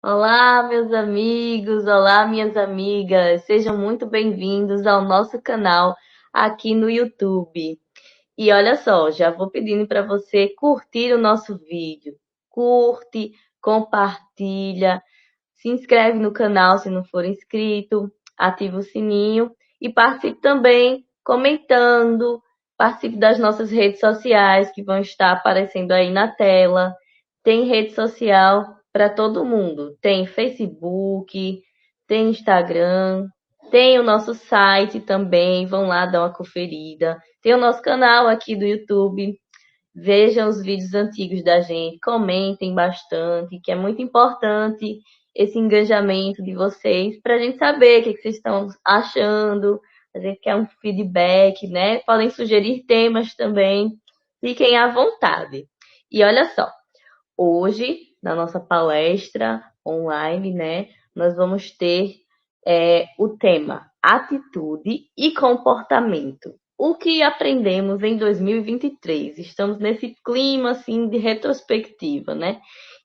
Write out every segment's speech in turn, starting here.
Olá, meus amigos, olá, minhas amigas, sejam muito bem-vindos ao nosso canal aqui no YouTube. E olha só, já vou pedindo para você curtir o nosso vídeo. Curte, compartilha, se inscreve no canal se não for inscrito, ativa o sininho e participe também comentando, participe das nossas redes sociais que vão estar aparecendo aí na tela. Tem rede social para todo mundo. Tem Facebook, tem Instagram, tem o nosso site também. Vão lá dar uma conferida. Tem o nosso canal aqui do YouTube. Vejam os vídeos antigos da gente, comentem bastante, que é muito importante esse engajamento de vocês para a gente saber o que vocês estão achando. A gente quer um feedback, né? Podem sugerir temas também. Fiquem à vontade. E olha só, hoje, na nossa palestra online, né, nós vamos ter o tema atitude e comportamento. O que aprendemos em 2023? Estamos nesse clima assim de retrospectiva, né?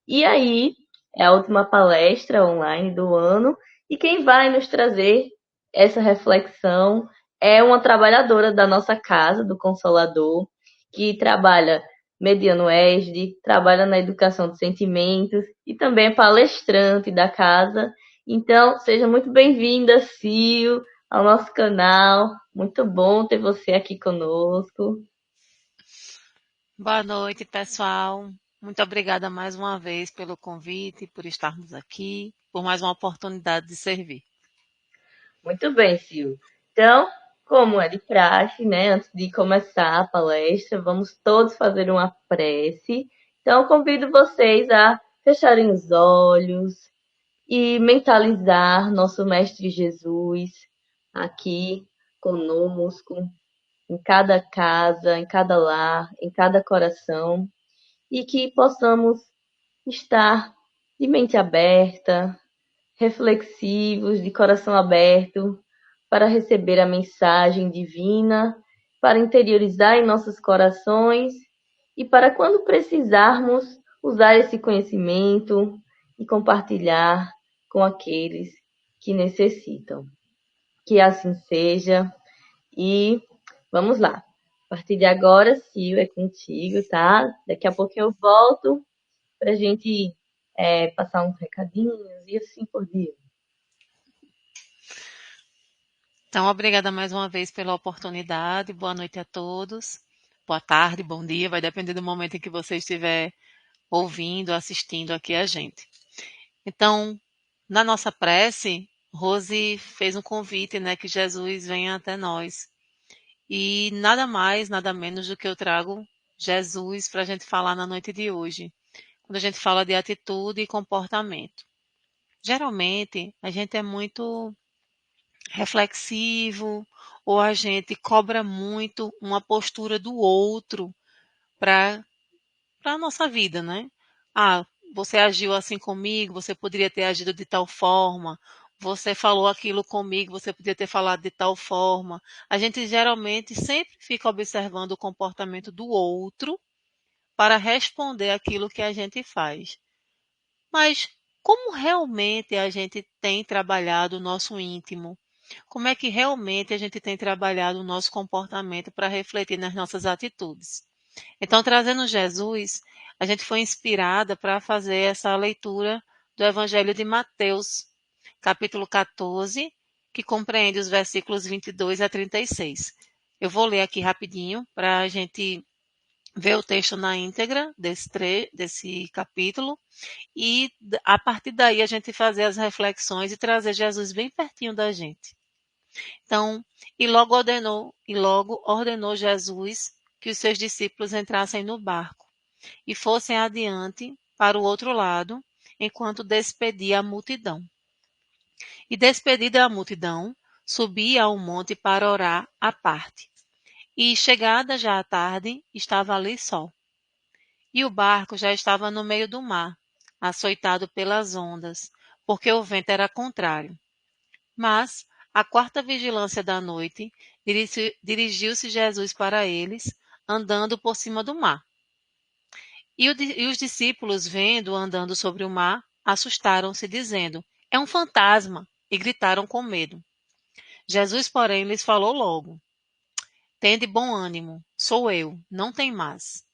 E aí, é a última palestra online do ano e quem vai nos trazer essa reflexão é uma trabalhadora da nossa casa, do Consolador, que trabalha mediano ESD, trabalha na educação de sentimentos e também é palestrante da casa. Então, seja muito bem-vinda, Sil, ao nosso canal. Muito bom ter você aqui conosco. Boa noite, pessoal. Muito obrigada mais uma vez pelo convite, por estarmos aqui, por mais uma oportunidade de servir. Muito bem, Sil. Então, como é de praxe, né, antes de começar a palestra, vamos todos fazer uma prece. Então, eu convido vocês a fecharem os olhos e mentalizar nosso Mestre Jesus aqui conosco, em cada casa, em cada lar, em cada coração, e que possamos estar de mente aberta, reflexivos, de coração aberto, para receber a mensagem divina, para interiorizar em nossos corações e para, quando precisarmos, usar esse conhecimento e compartilhar com aqueles que necessitam. Que assim seja e vamos lá. A partir de agora, Sil, é contigo, tá? Daqui a pouco eu volto para a gente passar uns recadinhos e assim por diante. Então, obrigada mais uma vez pela oportunidade. Boa noite a todos. Boa tarde, bom dia, vai depender do momento em que você estiver ouvindo, assistindo aqui a gente. Então, na nossa prece, Rose fez um convite, né, que Jesus venha até nós. E nada mais, nada menos do que eu trago Jesus para a gente falar na noite de hoje, quando a gente fala de atitude e comportamento. Geralmente, a gente é muito reflexivo ou a gente cobra muito uma postura do outro para a nossa vida, né? Ah, você agiu assim comigo, você poderia ter agido de tal forma, você falou aquilo comigo, você poderia ter falado de tal forma. A gente geralmente sempre fica observando o comportamento do outro para responder aquilo que a gente faz. Mas como realmente a gente tem trabalhado o nosso íntimo? Como é que realmente a gente tem trabalhado o nosso comportamento para refletir nas nossas atitudes? Então, trazendo Jesus, a gente foi inspirada para fazer essa leitura do Evangelho de Mateus, capítulo 14, que compreende os versículos 22 a 36. Eu vou ler aqui rapidinho para a gente ver o texto na íntegra desse capítulo e a partir daí a gente fazer as reflexões e trazer Jesus bem pertinho da gente. Então, e logo ordenou Jesus que os seus discípulos entrassem no barco e fossem adiante para o outro lado, enquanto despedia a multidão. E despedida a multidão, subia ao monte para orar à parte. E chegada já a tarde, estava ali só. E o barco já estava no meio do mar, açoitado pelas ondas, porque o vento era contrário. Mas, à quarta vigilância da noite, dirigiu-se Jesus para eles, andando por cima do mar. E os discípulos, vendo-o andando sobre o mar, assustaram-se, dizendo: é um fantasma, e gritaram com medo. Jesus, porém, lhes falou logo: tende bom ânimo, sou eu, não tem mais.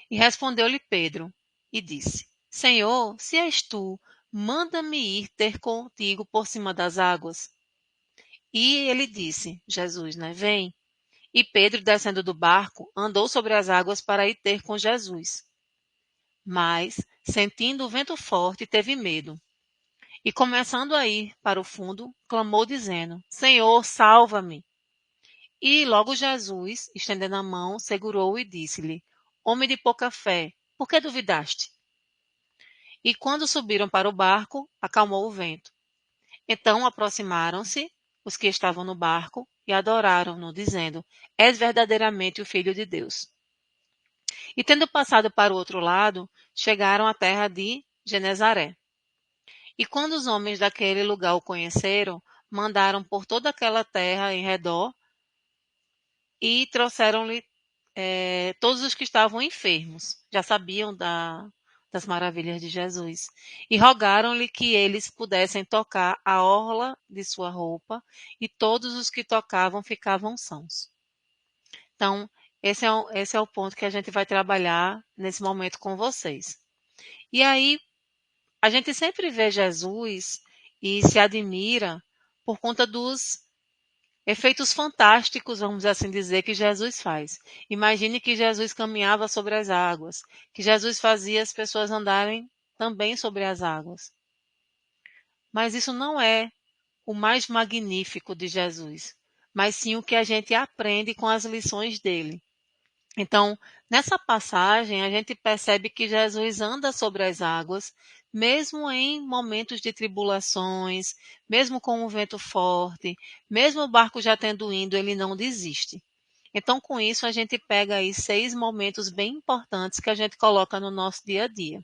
E respondeu-lhe Pedro, e disse: Senhor, se és tu, manda-me ir ter contigo por cima das águas. E ele disse, Jesus, né, vem. E Pedro, descendo do barco, andou sobre as águas para ir ter com Jesus. Mas, sentindo o vento forte, teve medo. E começando a ir para o fundo, clamou dizendo: Senhor, salva-me. E logo Jesus, estendendo a mão, segurou-o e disse-lhe: Homem de pouca fé, por que duvidaste? E quando subiram para o barco, acalmou o vento. Então aproximaram-se os que estavam no barco e adoraram-no, dizendo: És verdadeiramente o Filho de Deus. E tendo passado para o outro lado, chegaram à terra de Genezaré. E quando os homens daquele lugar o conheceram, mandaram por toda aquela terra em redor e trouxeram-lhe todos os que estavam enfermos. Já sabiam das maravilhas de Jesus. E rogaram-lhe que eles pudessem tocar a orla de sua roupa, e todos os que tocavam ficavam sãos. Então, esse é o ponto que a gente vai trabalhar nesse momento com vocês. E aí, a gente sempre vê Jesus e se admira por conta dos efeitos fantásticos, vamos assim dizer, que Jesus faz. Imagine que Jesus caminhava sobre as águas, que Jesus fazia as pessoas andarem também sobre as águas. Mas isso não é o mais magnífico de Jesus, mas sim o que a gente aprende com as lições dele. Então, nessa passagem, a gente percebe que Jesus anda sobre as águas, mesmo em momentos de tribulações, mesmo com um vento forte, mesmo o barco já tendo ido, ele não desiste. Então, com isso, a gente pega aí 6 momentos bem importantes que a gente coloca no nosso dia a dia.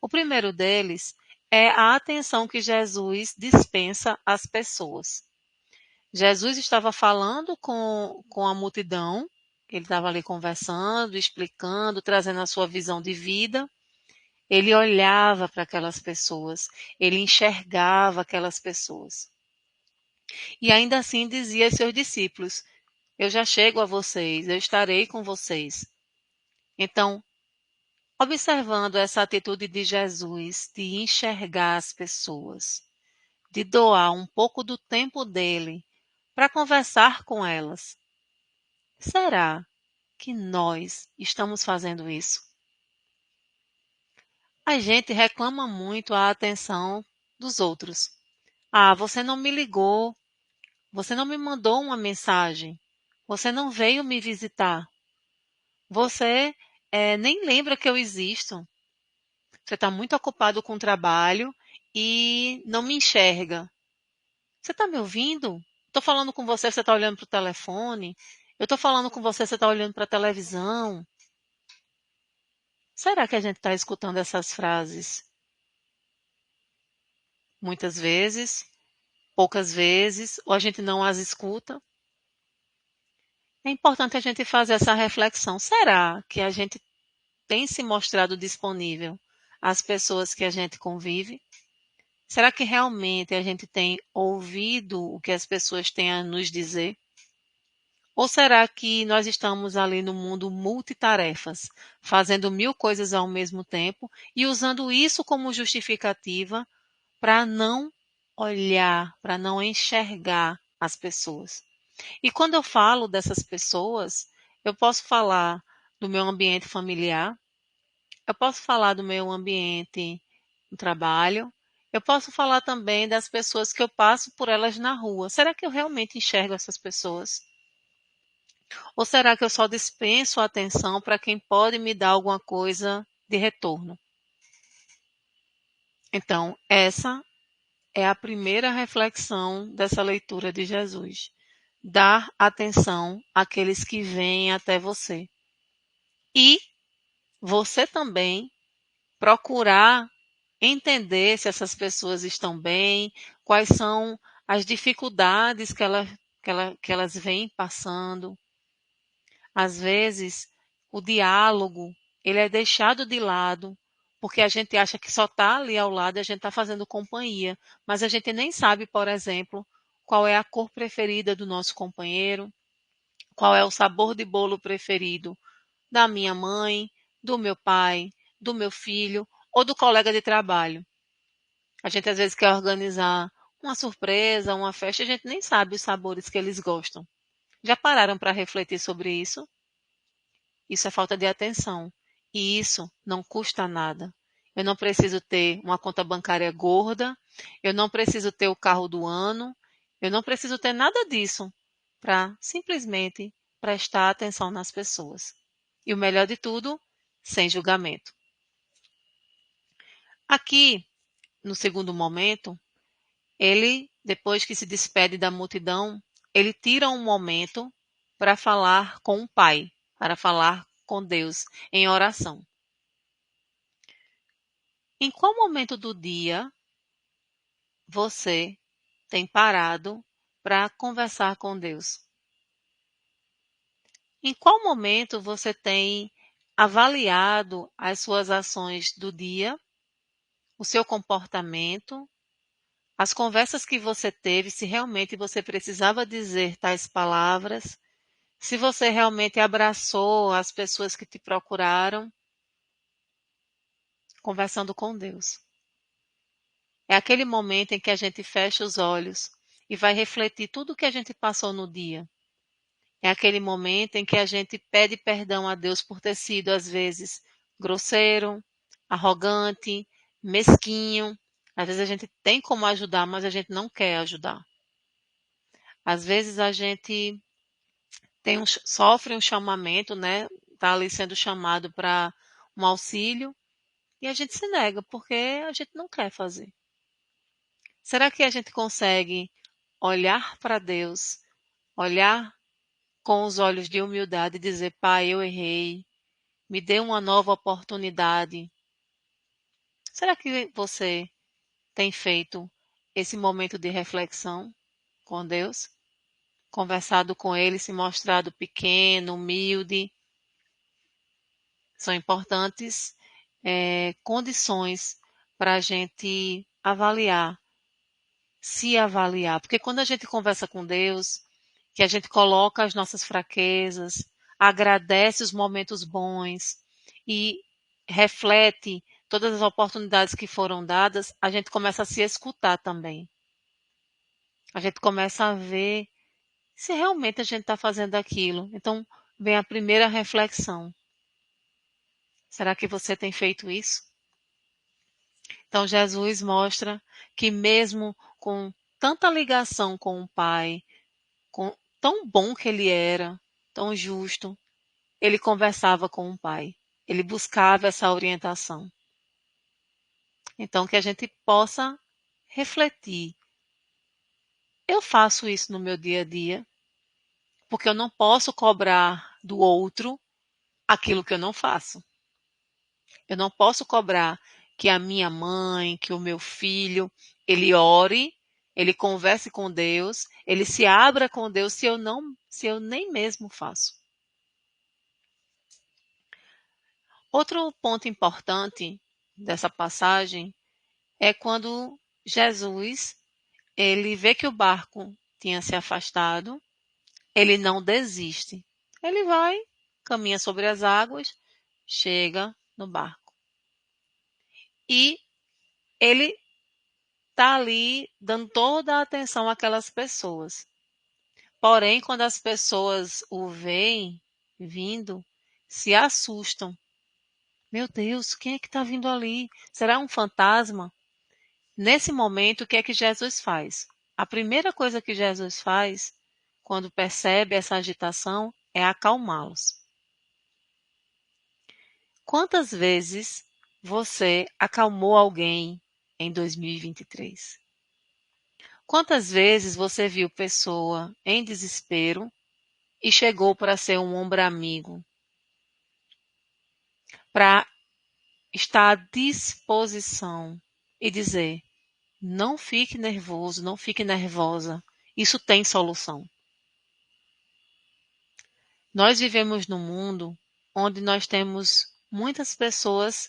O primeiro deles é a atenção que Jesus dispensa às pessoas. Jesus estava falando com a multidão, ele estava ali conversando, explicando, trazendo a sua visão de vida. Ele olhava para aquelas pessoas, ele enxergava aquelas pessoas. E ainda assim dizia aos seus discípulos: Eu já chego a vocês, eu estarei com vocês. Então, observando essa atitude de Jesus de enxergar as pessoas, de doar um pouco do tempo dele para conversar com elas, será que nós estamos fazendo isso? A gente reclama muito a atenção dos outros. Ah, você não me ligou, você não me mandou uma mensagem, você não veio me visitar, você nem lembra que eu existo, você está muito ocupado com o trabalho e não me enxerga. Você está me ouvindo? Estou falando com você, você está olhando para o telefone. Eu estou falando com você, você está olhando para a televisão. Será que a gente está escutando essas frases muitas vezes, poucas vezes, ou a gente não as escuta? É importante a gente fazer essa reflexão. Será que a gente tem se mostrado disponível às pessoas que a gente convive? Será que realmente a gente tem ouvido o que as pessoas têm a nos dizer? Ou será que nós estamos ali no mundo multitarefas, fazendo 1000 coisas ao mesmo tempo e usando isso como justificativa para não olhar, para não enxergar as pessoas? E quando eu falo dessas pessoas, eu posso falar do meu ambiente familiar, eu posso falar do meu ambiente no trabalho, eu posso falar também das pessoas que eu passo por elas na rua. Será que eu realmente enxergo essas pessoas? Ou será que eu só dispenso a atenção para quem pode me dar alguma coisa de retorno? Então, essa é a primeira reflexão dessa leitura de Jesus. Dar atenção àqueles que vêm até você. E você também procurar entender se essas pessoas estão bem, quais são as dificuldades que elas vêm passando. Às vezes, o diálogo ele é deixado de lado porque a gente acha que só está ali ao lado e a gente está fazendo companhia, mas a gente nem sabe, por exemplo, qual é a cor preferida do nosso companheiro, qual é o sabor de bolo preferido da minha mãe, do meu pai, do meu filho ou do colega de trabalho. A gente às vezes quer organizar uma surpresa, uma festa, e a gente nem sabe os sabores que eles gostam. Já pararam para refletir sobre isso? Isso é falta de atenção. E isso não custa nada. Eu não preciso ter uma conta bancária gorda, eu não preciso ter o carro do ano, eu não preciso ter nada disso para simplesmente prestar atenção nas pessoas. E o melhor de tudo, sem julgamento. Aqui, no segundo momento, ele, depois que se despede da multidão, ele tira um momento para falar com o Pai, para falar com Deus em oração. Em qual momento do dia você tem parado para conversar com Deus? Em qual momento você tem avaliado as suas ações do dia, o seu comportamento, as conversas que você teve, se realmente você precisava dizer tais palavras, se você realmente abraçou as pessoas que te procuraram, conversando com Deus. É aquele momento em que a gente fecha os olhos e vai refletir tudo o que a gente passou no dia. É aquele momento em que a gente pede perdão a Deus por ter sido, às vezes, grosseiro, arrogante, mesquinho. Às vezes a gente tem como ajudar, mas a gente não quer ajudar. Às vezes a gente sofre um chamamento, né? Está ali sendo chamado para um auxílio e a gente se nega porque a gente não quer fazer. Será que a gente consegue olhar para Deus, olhar com os olhos de humildade e dizer: Pai, eu errei, me dê uma nova oportunidade? Será que você tem feito esse momento de reflexão com Deus? Conversado com Ele, se mostrado pequeno, humilde? São importantes condições para a gente avaliar, se avaliar. Porque quando a gente conversa com Deus, que a gente coloca as nossas fraquezas, agradece os momentos bons e reflete todas as oportunidades que foram dadas, a gente começa a se escutar também. A gente começa a ver se realmente a gente está fazendo aquilo. Então, vem a primeira reflexão. Será que você tem feito isso? Então, Jesus mostra que mesmo com tanta ligação com o Pai, com tão bom que ele era, tão justo, ele conversava com o Pai. Ele buscava essa orientação. Então, que a gente possa refletir. Eu faço isso no meu dia a dia, porque eu não posso cobrar do outro aquilo que eu não faço. Eu não posso cobrar que a minha mãe, que o meu filho, ele ore, ele converse com Deus, ele se abra com Deus se eu nem mesmo faço. Outro ponto importante dessa passagem é quando Jesus, ele vê que o barco tinha se afastado, ele não desiste. Ele vai, caminha sobre as águas, chega no barco. E ele está ali dando toda a atenção àquelas pessoas. Porém, quando as pessoas o veem vindo, se assustam. Meu Deus, quem é que está vindo ali? Será um fantasma? Nesse momento, o que é que Jesus faz? A primeira coisa que Jesus faz, quando percebe essa agitação, é acalmá-los. Quantas vezes você acalmou alguém em 2023? Quantas vezes você viu pessoa em desespero e chegou para ser um ombro amigo, para estar à disposição e dizer: não fique nervoso, não fique nervosa, isso tem solução. Nós vivemos num mundo onde nós temos muitas pessoas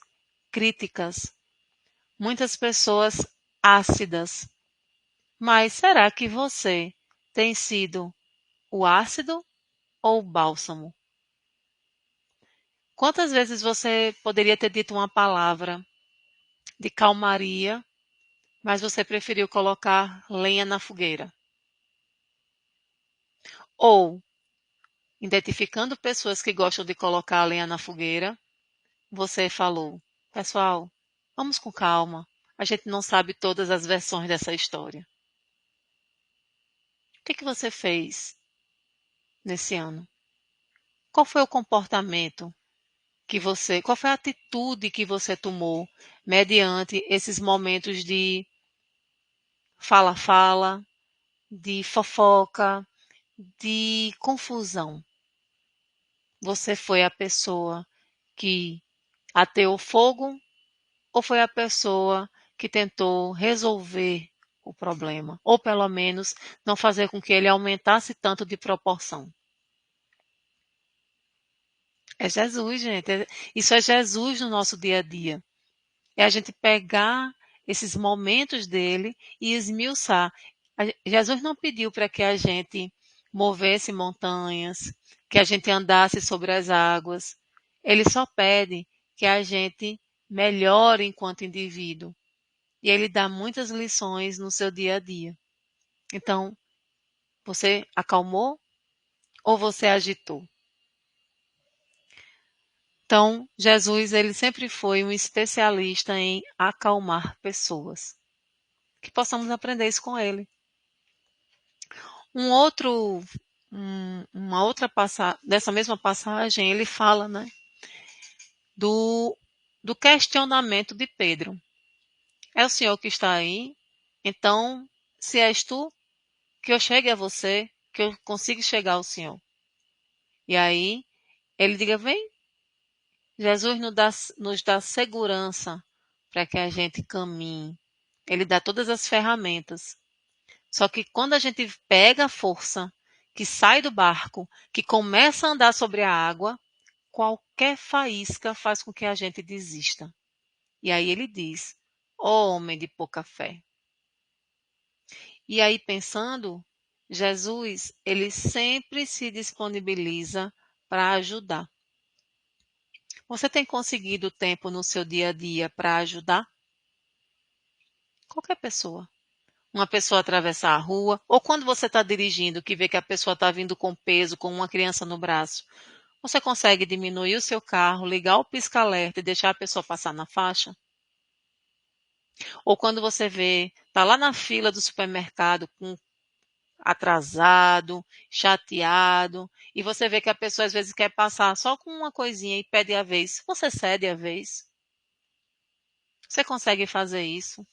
críticas, muitas pessoas ácidas. Mas será que você tem sido o ácido ou o bálsamo? Quantas vezes você poderia ter dito uma palavra de calmaria, mas você preferiu colocar lenha na fogueira? Ou, identificando pessoas que gostam de colocar a lenha na fogueira, você falou: pessoal, vamos com calma, a gente não sabe todas as versões dessa história. O que você fez nesse ano? Qual foi o comportamento qual foi a atitude que você tomou mediante esses momentos de fala-fala, de fofoca, de confusão? Você foi a pessoa que ateou fogo ou foi a pessoa que tentou resolver o problema? Ou pelo menos não fazer com que ele aumentasse tanto de proporção? É Jesus, gente. Isso é Jesus no nosso dia a dia. É a gente pegar esses momentos dele e esmiuçar. Jesus não pediu para que a gente movesse montanhas, que a gente andasse sobre as águas. Ele só pede que a gente melhore enquanto indivíduo. E ele dá muitas lições no seu dia a dia. Então, você acalmou ou você agitou? Então, Jesus, ele sempre foi um especialista em acalmar pessoas. Que possamos aprender isso com ele. Um outro, uma outra passagem, dessa mesma passagem, ele fala, né, do, do questionamento de Pedro. É o Senhor que está aí? Então, se és tu, que eu chegue a você, que eu consiga chegar ao Senhor. E aí, ele diga, vem, Jesus nos dá segurança para que a gente caminhe. Ele dá todas as ferramentas. Só que quando a gente pega a força, que sai do barco, que começa a andar sobre a água, qualquer faísca faz com que a gente desista. E aí ele diz: "Ó homem de pouca fé." E aí pensando, Jesus, ele sempre se disponibiliza para ajudar. Você tem conseguido tempo no seu dia a dia para ajudar? Qualquer pessoa. Uma pessoa atravessar a rua, ou quando você está dirigindo, que vê que a pessoa está vindo com peso, com uma criança no braço, você consegue diminuir o seu carro, ligar o pisca-alerta e deixar a pessoa passar na faixa? Ou quando você vê, está lá na fila do supermercado, atrasado, chateado, e você vê que a pessoa às vezes quer passar só com uma coisinha e pede a vez, você cede a vez? Você consegue fazer isso?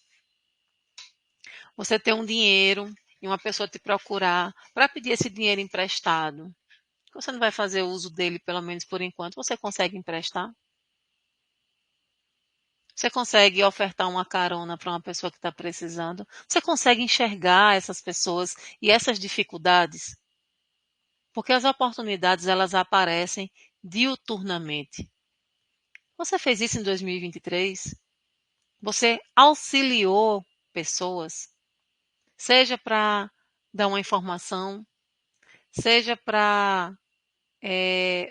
Você tem um dinheiro e uma pessoa te procurar para pedir esse dinheiro emprestado. Você não vai fazer uso dele, pelo menos por enquanto. Você consegue emprestar? Você consegue ofertar uma carona para uma pessoa que está precisando? Você consegue enxergar essas pessoas e essas dificuldades? Porque as oportunidades, elas aparecem diuturnamente. Você fez isso em 2023? Você auxiliou pessoas? Seja para dar uma informação, seja para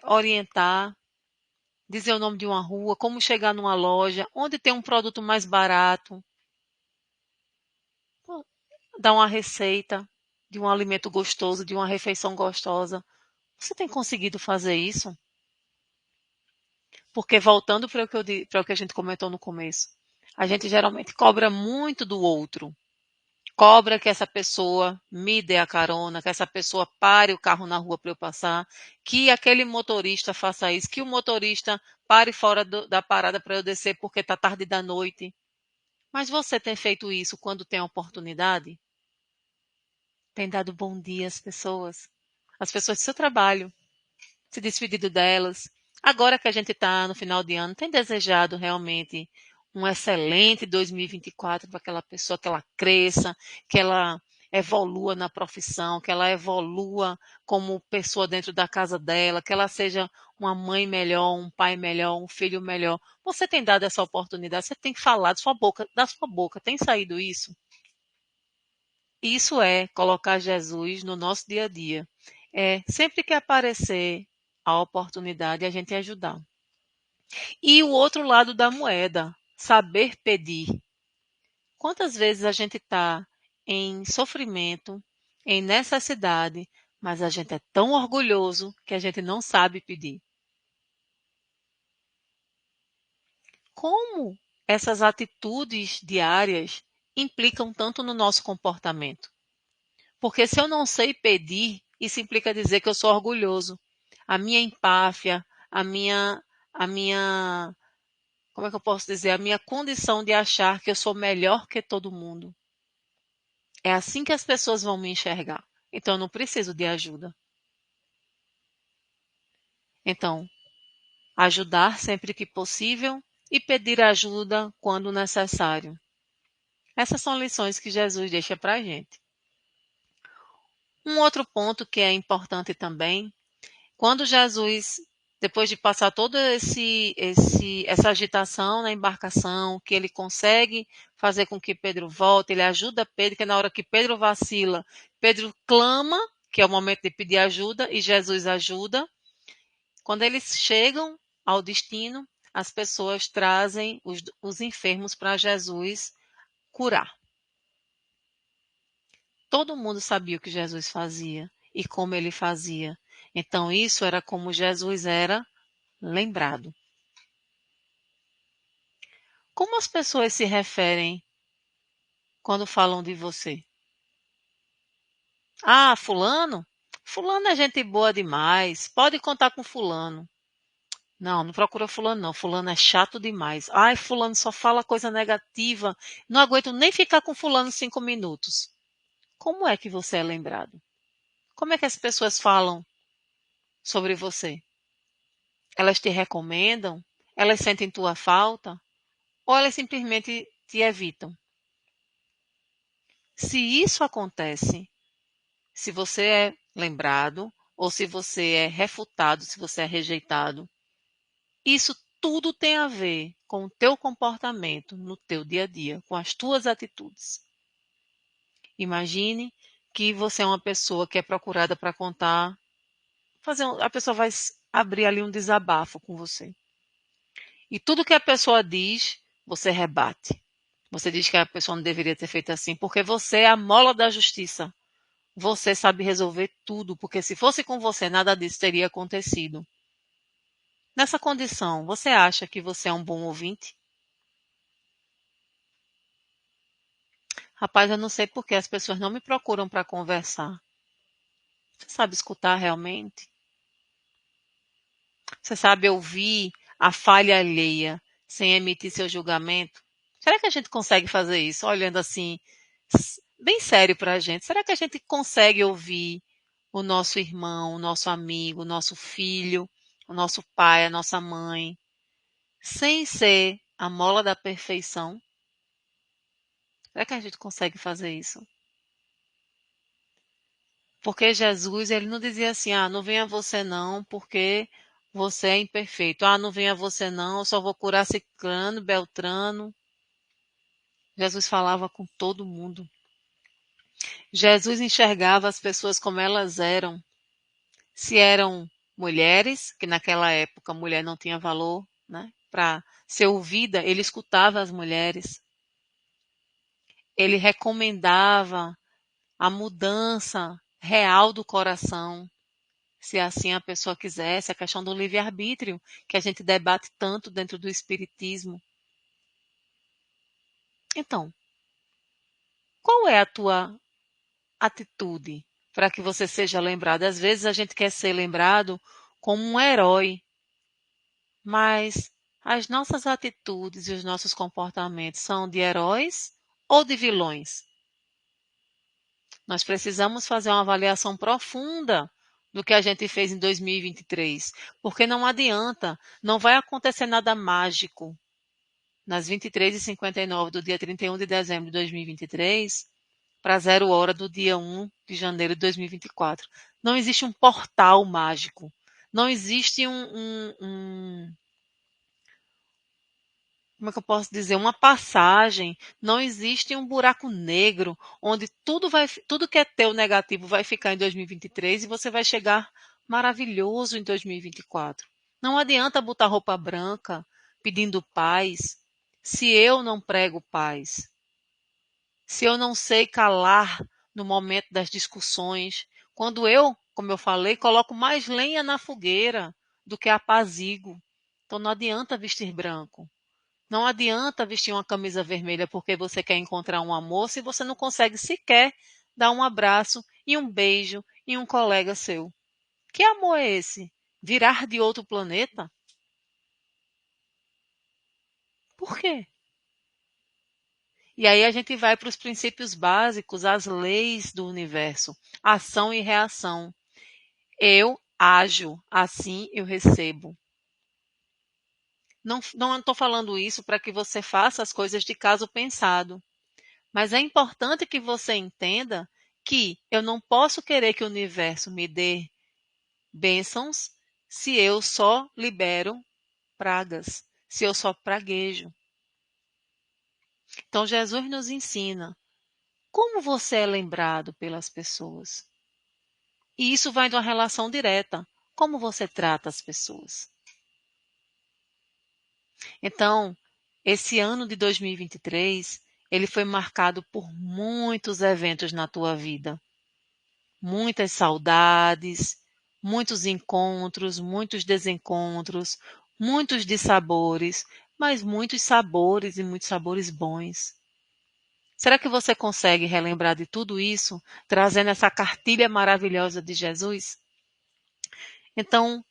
orientar, dizer o nome de uma rua, como chegar numa loja, onde tem um produto mais barato, dar uma receita de um alimento gostoso, de uma refeição gostosa. Você tem conseguido fazer isso? Porque voltando para o que a gente comentou no começo, a gente geralmente cobra muito do outro. Cobra que essa pessoa me dê a carona, que essa pessoa pare o carro na rua para eu passar, que aquele motorista faça isso, que o motorista pare fora da parada para eu descer porque está tarde da noite. Mas você tem feito isso quando tem a oportunidade? Tem dado bom dia às pessoas? As pessoas do seu trabalho, se despedido delas. Agora que a gente está no final de ano, tem desejado realmente um excelente 2024 para aquela pessoa, que ela cresça, que ela evolua na profissão, que ela evolua como pessoa dentro da casa dela, que ela seja uma mãe melhor, um pai melhor, um filho melhor. Você tem dado essa oportunidade, você tem que falar da sua boca, tem saído isso? Isso é colocar Jesus no nosso dia a dia. É sempre que aparecer a oportunidade, a gente ajudar. E o outro lado da moeda, saber pedir. Quantas vezes a gente está em sofrimento, em necessidade, mas a gente é tão orgulhoso que a gente não sabe pedir. Como essas atitudes diárias implicam tanto no nosso comportamento? Porque se eu não sei pedir, isso implica dizer que eu sou orgulhoso. A minha empáfia, a minha, como é que eu posso dizer? A minha condição de achar que eu sou melhor que todo mundo. É assim que as pessoas vão me enxergar. Então, eu não preciso de ajuda. Então, ajudar sempre que possível e pedir ajuda quando necessário. Essas são lições que Jesus deixa para a gente. Um outro ponto que é importante também, quando Jesus, depois de passar toda essa agitação na embarcação, que ele consegue fazer com que Pedro volte, ele ajuda Pedro, que na hora que Pedro vacila, Pedro clama, que é o momento de pedir ajuda, e Jesus ajuda. Quando eles chegam ao destino, as pessoas trazem os enfermos para Jesus curar. Todo mundo sabia o que Jesus fazia e como ele fazia. Então, isso era como Jesus era lembrado. Como as pessoas se referem quando falam de você? Ah, fulano? Fulano é gente boa demais. Pode contar com fulano. Não, não procura fulano não. Fulano é chato demais. Ai, fulano só fala coisa negativa. Não aguento nem ficar com fulano 5 minutos. Como é que você é lembrado? Como é que as pessoas falam sobre você? Elas te recomendam? Elas sentem tua falta? Ou elas simplesmente te evitam? Se isso acontece, se você é lembrado ou se você é refutado, se você é rejeitado, isso tudo tem a ver com o teu comportamento no teu dia a dia, com as tuas atitudes. Imagine que você é uma pessoa que é procurada para contar, a pessoa vai abrir ali um desabafo com você. E tudo que a pessoa diz, você rebate. Você diz que a pessoa não deveria ter feito assim, porque você é a mola da justiça. Você sabe resolver tudo, porque se fosse com você, nada disso teria acontecido. Nessa condição, você acha que você é um bom ouvinte? Rapaz, eu não sei por que as pessoas não me procuram para conversar. Você sabe escutar realmente? Você sabe ouvir a falha alheia sem emitir seu julgamento? Será que a gente consegue fazer isso olhando assim, bem sério para a gente? Será que a gente consegue ouvir o nosso irmão, o nosso amigo, o nosso filho, o nosso pai, a nossa mãe, sem ser a mola da perfeição? Será que a gente consegue fazer isso? Porque Jesus, ele não dizia assim, ah, não venha você não, porque você é imperfeito. Ah, não venha você não, eu só vou curar ciclano, beltrano. Jesus falava com todo mundo. Jesus enxergava as pessoas como elas eram. Se eram mulheres, que naquela época a mulher não tinha valor, né? Para ser ouvida, ele escutava as mulheres. Ele recomendava a mudança real do coração, se assim a pessoa quisesse, a questão do livre-arbítrio, que a gente debate tanto dentro do espiritismo. Então, qual é a tua atitude para que você seja lembrado? Às vezes a gente quer ser lembrado como um herói, mas as nossas atitudes e os nossos comportamentos são de heróis ou de vilões? Nós precisamos fazer uma avaliação profunda do que a gente fez em 2023, porque não adianta, não vai acontecer nada mágico nas 23h59 do dia 31 de dezembro de 2023, para 0 hora do dia 1 de janeiro de 2024. Não existe um portal mágico. Não existe como é que eu posso dizer, uma passagem, não existe um buraco negro onde tudo que é teu negativo vai ficar em 2023 e você vai chegar maravilhoso em 2024. Não adianta botar roupa branca pedindo paz se eu não prego paz. Se eu não sei calar no momento das discussões, quando eu, como eu falei, coloco mais lenha na fogueira do que apazigo. Então não adianta vestir branco. Não adianta vestir uma camisa vermelha porque você quer encontrar um amor se você não consegue sequer dar um abraço e um beijo em um colega seu. Que amor é esse? Virar de outro planeta? Por quê? E aí a gente vai para os princípios básicos, as leis do universo, ação e reação. Eu ajo, assim eu recebo. Não estou falando isso para que você faça as coisas de caso pensado. Mas é importante que você entenda que eu não posso querer que o universo me dê bênçãos se eu só libero pragas, se eu só praguejo. Então Jesus nos ensina como você é lembrado pelas pessoas. E isso vai de uma relação direta. Como você trata as pessoas. Então, esse ano de 2023, ele foi marcado por muitos eventos na tua vida. Muitas saudades, muitos encontros, muitos desencontros, muitos dissabores, mas muitos sabores e muitos sabores bons. Será que você consegue relembrar de tudo isso, trazendo essa cartilha maravilhosa de Jesus? Então,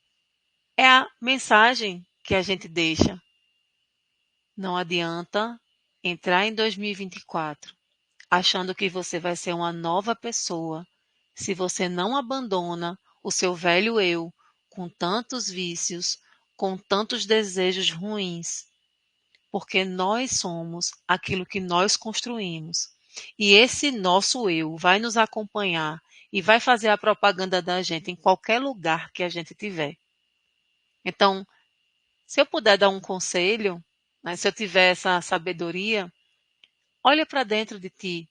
é a mensagem que a gente deixa. Não adianta entrar em 2024 achando que você vai ser uma nova pessoa se você não abandona o seu velho eu com tantos vícios, com tantos desejos ruins, porque nós somos aquilo que nós construímos. E esse nosso eu vai nos acompanhar e vai fazer a propaganda da gente em qualquer lugar que a gente tiver. Então, se eu puder dar um conselho, né, se eu tiver essa sabedoria, olha para dentro de ti,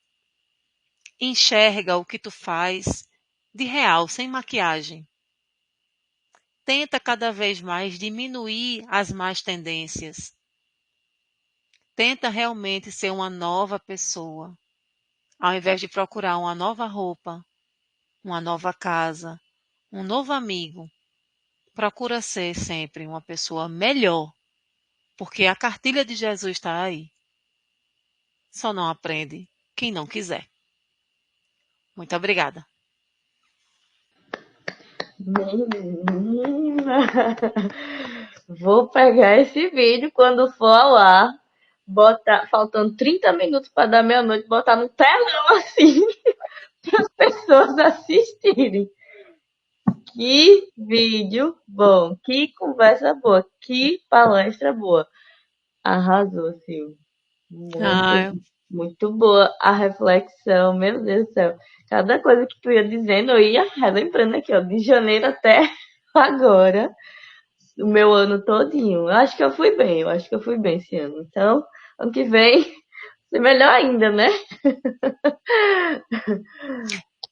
enxerga o que tu faz de real, sem maquiagem. Tenta cada vez mais diminuir as más tendências. Tenta realmente ser uma nova pessoa, ao invés de procurar uma nova roupa, uma nova casa, um novo amigo. Procura ser sempre uma pessoa melhor, porque a cartilha de Jesus está aí. Só não aprende quem não quiser. Muito obrigada. Menina, vou pegar esse vídeo quando for ao ar, botar, faltando 30 minutos para dar meia-noite, botar no telão assim, para as pessoas assistirem. Que vídeo bom, que conversa boa, que palestra boa. Arrasou, Silvio. Ah, Muito, muito boa a reflexão, meu Deus do céu. Cada coisa que tu ia dizendo, eu ia relembrando aqui, ó, de janeiro até agora, o meu ano todinho. Eu acho que eu fui bem esse ano. Então, ano que vem, ser melhor ainda, né?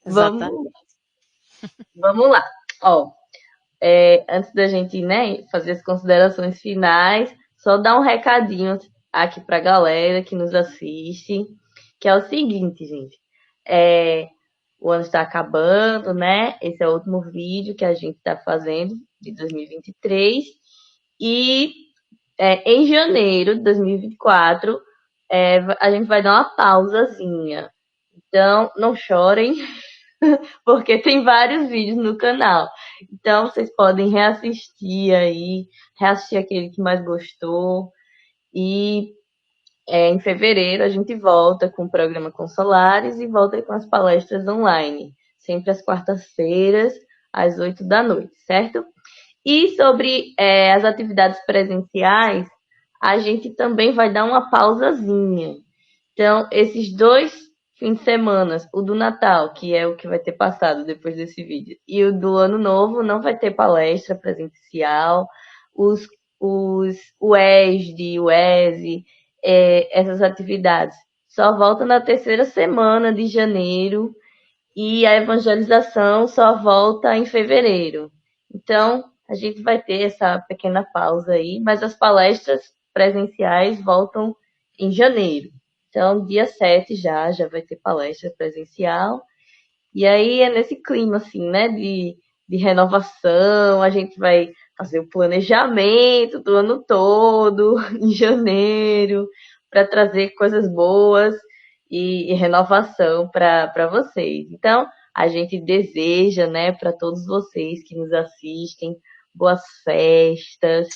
exatamente. Vamos, vamos lá. Ó, antes da gente, né, fazer as considerações finais, só dar um recadinho aqui pra galera que nos assiste, que é o seguinte, gente. O ano está acabando, né? Esse é o último vídeo que a gente está fazendo de 2023. E em janeiro de 2024, a gente vai dar uma pausazinha. Então, não chorem, porque tem vários vídeos no canal. Então, vocês podem reassistir aí, reassistir aquele que mais gostou. E em fevereiro a gente volta com o programa Consolares e volta com as palestras online, sempre às quartas-feiras, às 8 da noite, certo? E sobre as atividades presenciais, a gente também vai dar uma pausazinha. Então, esses 2 fim de semana, o do Natal, que é o que vai ter passado depois desse vídeo, e o do Ano Novo não vai ter palestra presencial, os, o ESD, o ESE, essas atividades só voltam na terceira semana de janeiro e a evangelização só volta em fevereiro. Então, a gente vai ter essa pequena pausa aí, mas as palestras presenciais voltam em janeiro. Então, dia 7 já vai ter palestra presencial. E aí é nesse clima, assim, né, de renovação, a gente vai fazer o planejamento do ano todo, em janeiro, para trazer coisas boas e renovação para vocês. Então, a gente deseja, né, para todos vocês que nos assistem, boas festas.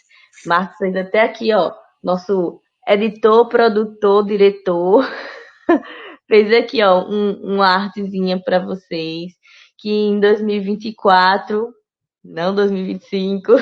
Marcos fez até aqui, ó, nosso editor, produtor, diretor, fez aqui, ó, uma artezinha para vocês, que em 2024, não 2025,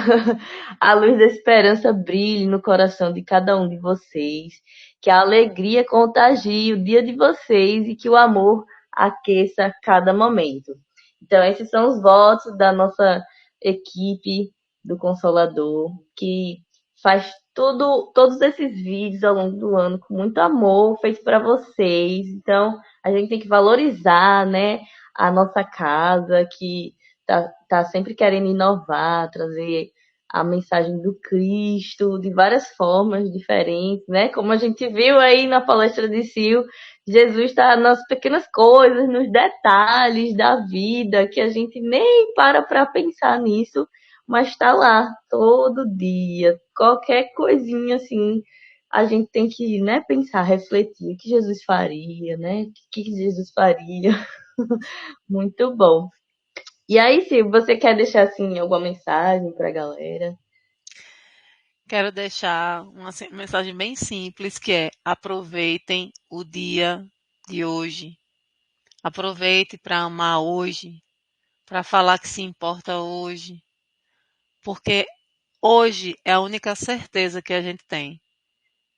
a luz da esperança brilhe no coração de cada um de vocês, que a alegria contagie o dia de vocês e que o amor aqueça cada momento. Então, esses são os votos da nossa equipe do Consolador, que faz todos esses vídeos ao longo do ano com muito amor, feito para vocês. Então, a gente tem que valorizar, né, a nossa casa, que tá sempre querendo inovar, trazer a mensagem do Cristo de várias formas diferentes, né? Como a gente viu aí na palestra de Sil, Jesus está nas pequenas coisas, nos detalhes da vida, que a gente nem para pensar nisso, mas está lá todo dia. Qualquer coisinha assim, a gente tem que, né, pensar, refletir o que Jesus faria, né? O que Jesus faria? Muito bom. E aí, se você quer deixar assim alguma mensagem para a galera? Quero deixar uma mensagem bem simples, que é: aproveitem o dia de hoje. Aproveite para amar hoje, para falar que se importa hoje, porque hoje é a única certeza que a gente tem.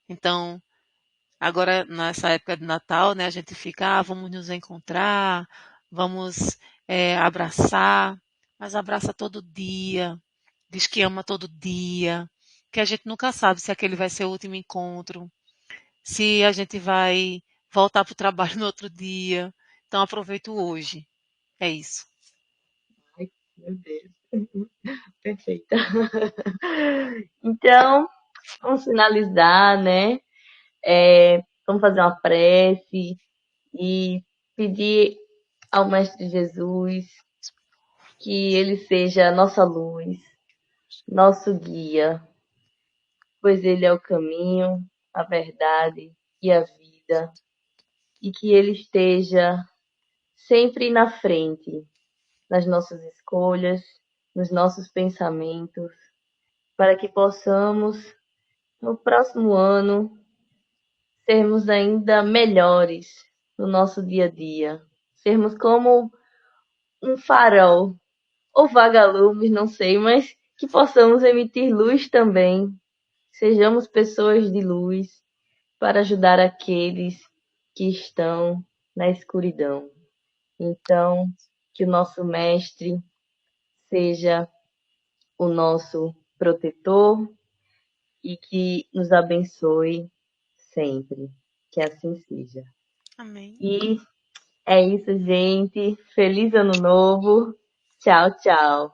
Então, agora nessa época de Natal, né, a gente fica, vamos nos encontrar, vamos abraçar, mas abraça todo dia, diz que ama todo dia, que a gente nunca sabe se aquele vai ser o último encontro, se a gente vai voltar para o trabalho no outro dia. Então aproveita o hoje. É isso. Ai, meu Deus, perfeita. Então, vamos finalizar, né? Vamos fazer uma prece e pedir ao Mestre Jesus que ele seja a nossa luz, nosso guia, pois ele é o caminho, a verdade e a vida, e que ele esteja sempre na frente, nas nossas escolhas, nos nossos pensamentos, para que possamos, no próximo ano, sermos ainda melhores no nosso dia a dia. Sermos como um farol ou vagalumes, não sei, mas que possamos emitir luz também. Sejamos pessoas de luz para ajudar aqueles que estão na escuridão. Então, que o nosso mestre seja o nosso protetor e que nos abençoe sempre. Que assim seja. Amém. E é isso, gente. Feliz ano novo. Tchau, tchau.